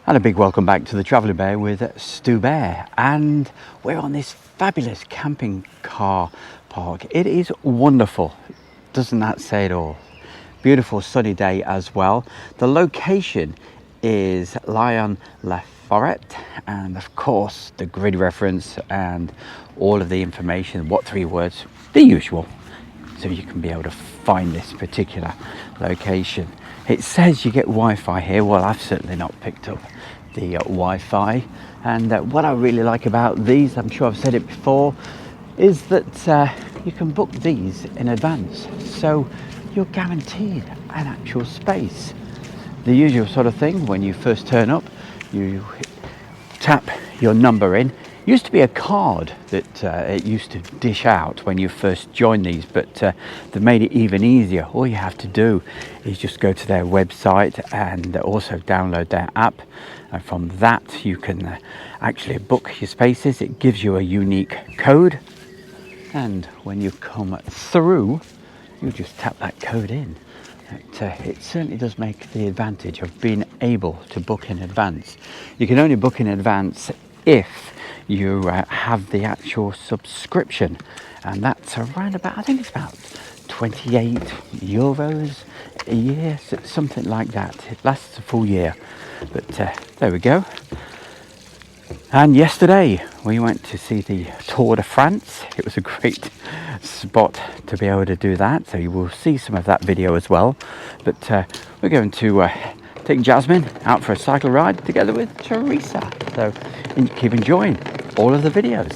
And a big welcome back to the Travelling Bear with Stu Bear, and we're on this fabulous camping car park. It is wonderful, doesn't that say it all? Beautiful sunny day as well. The location is Lyon-le-Forêt, and of course the grid reference and all of the information, what 3 words, the usual, so you can be able to find this particular location. It says you get Wi-Fi here. Well, I've certainly not picked up the Wi-Fi, and what I really like about these, I'm sure I've said it before, is that you can book these in advance, so you're guaranteed an actual space. The usual sort of thing, when you first turn up, you tap your number in. Used to be a card that it used to dish out when you first join these, but they've made it even easier. All you have to do is just go to their website and also download their app, and from that you can actually book your spaces. It gives you a unique code, and when you come through you just tap that code in. It certainly does make the advantage of being able to book in advance. You can only book in advance if you have the actual subscription, and that's around about, I think it's about €28 a year, something like that. It lasts a full year, but there we go. And yesterday we went to see the Tour de France. It was a great spot to be able to do that, so you will see some of that video as well. But we're going to take Jasmine out for a cycle ride together with Teresa, so keep enjoying all of the videos.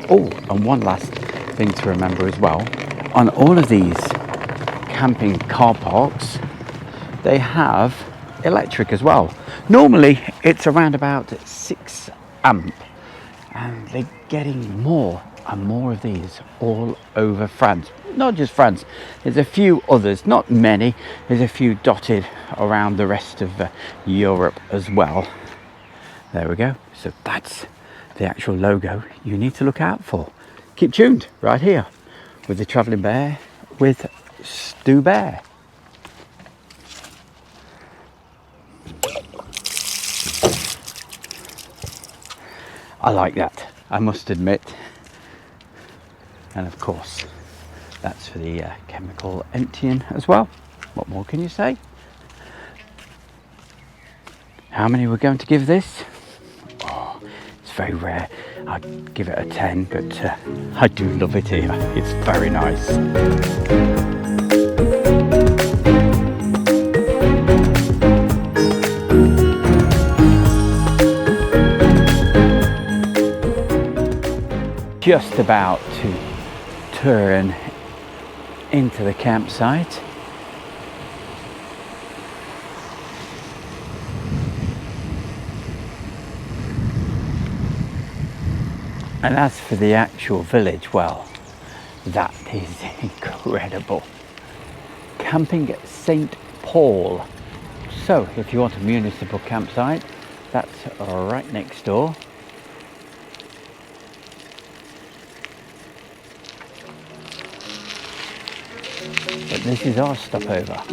Oh, and one last thing to remember as well, on all of these camping car parks they have electric as well. Normally it's around about 6 amp, and they're getting more and more of these all over France. Not just France, there's a few others, not many, there's a few dotted around the rest of Europe as well. There we go, so that's the actual logo you need to look out for. Keep tuned right here with the Travelling Bear with Stu Bear. I like that, I must admit. And of course that's for the chemical emptying as well. What more can you say? How many we're going to give this? Oh, it's very rare. I'd give it a 10, but I do love it here. It's very nice. Just about to turn into the campsite. And as for the actual village, well, that is incredible. Camping at St. Paul. So if you want a municipal campsite, that's right next door. But this is our stopover.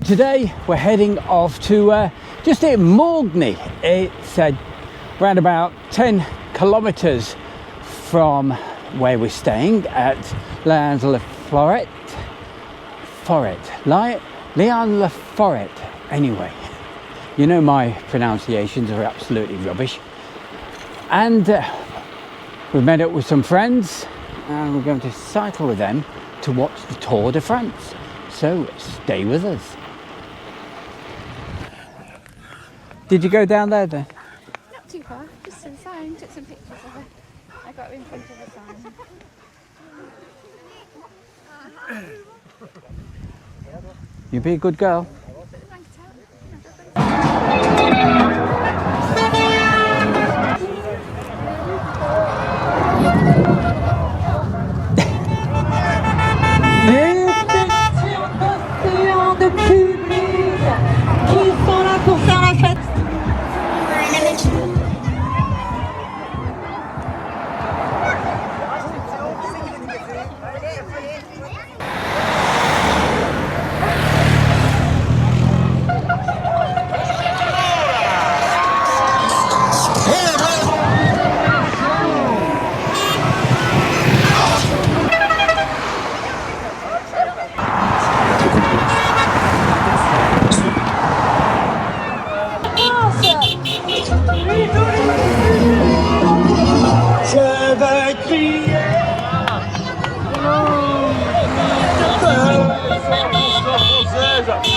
today we're heading off to just near Morgnay. It's around about 10 kilometres from where we're staying at Léon-le-Forêt. Léon-le-Forêt. Anyway, you know my pronunciations are absolutely rubbish. And we've met up with some friends and we're going to cycle with them to watch the Tour de France. So stay with us. Did you go down there then? Not too far, just to the sign, took some pictures of it. I got in front of the sign. You be a good girl. De public qui sont là pour faire la fête.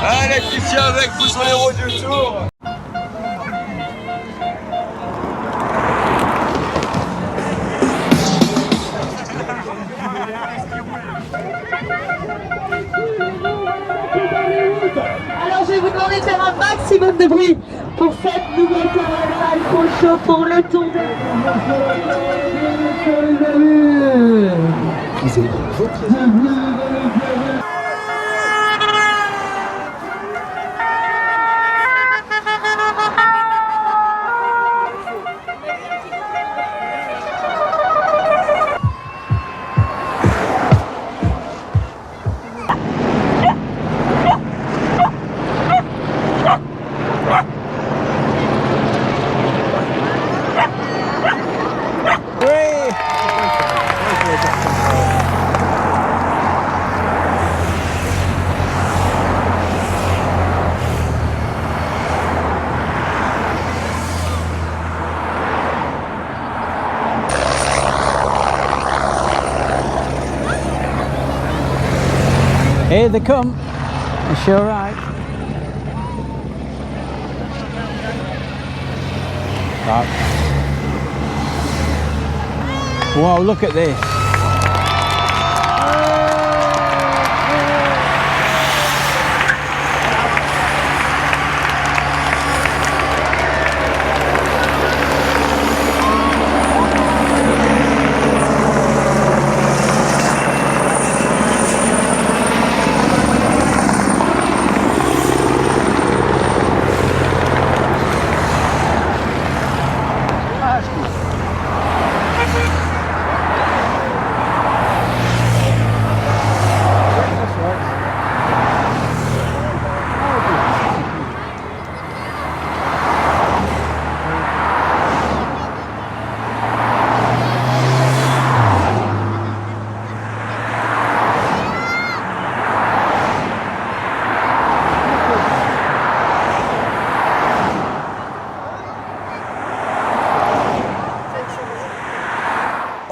Allez, Christian, avec vous sur les routes du Tour. Alors je vais vous demander de faire un maximum de bruit pour cette nouvelle caravane trop chaud pour le tour de... Here they come. It's sure right. Right. Wow, look at this.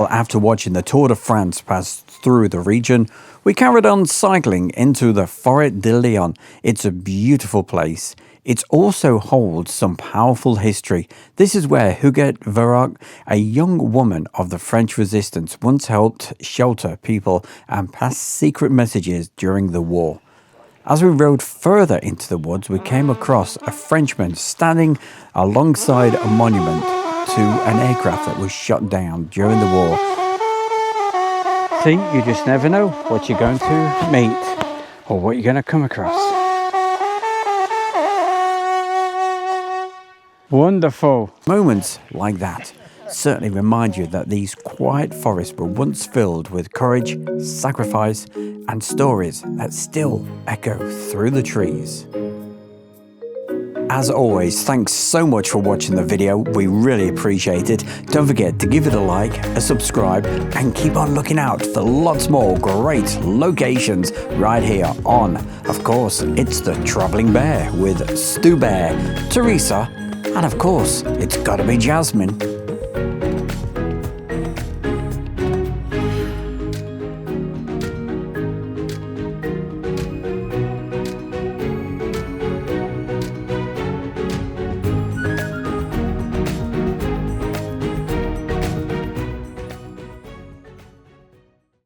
After watching the Tour de France pass through the region, we carried on cycling into the Forêt de Léon. It's a beautiful place. It also holds some powerful history. This is where Huguette Vérac, a young woman of the French resistance, once helped shelter people and pass secret messages during the war. As we rode further into the woods, we came across a Frenchman standing alongside a monument to an aircraft that was shot down during the war. See, you just never know what you're going to meet or what you're going to come across. Wonderful. Moments like that certainly remind you that these quiet forests were once filled with courage, sacrifice, and stories that still echo through the trees. As always, thanks so much for watching the video. We really appreciate it. Don't forget to give it a like, a subscribe, and keep on looking out for lots more great locations right here on, of course, it's the Travelling Bear with Stu Bear, Teresa, and of course, it's gotta be Jasmine.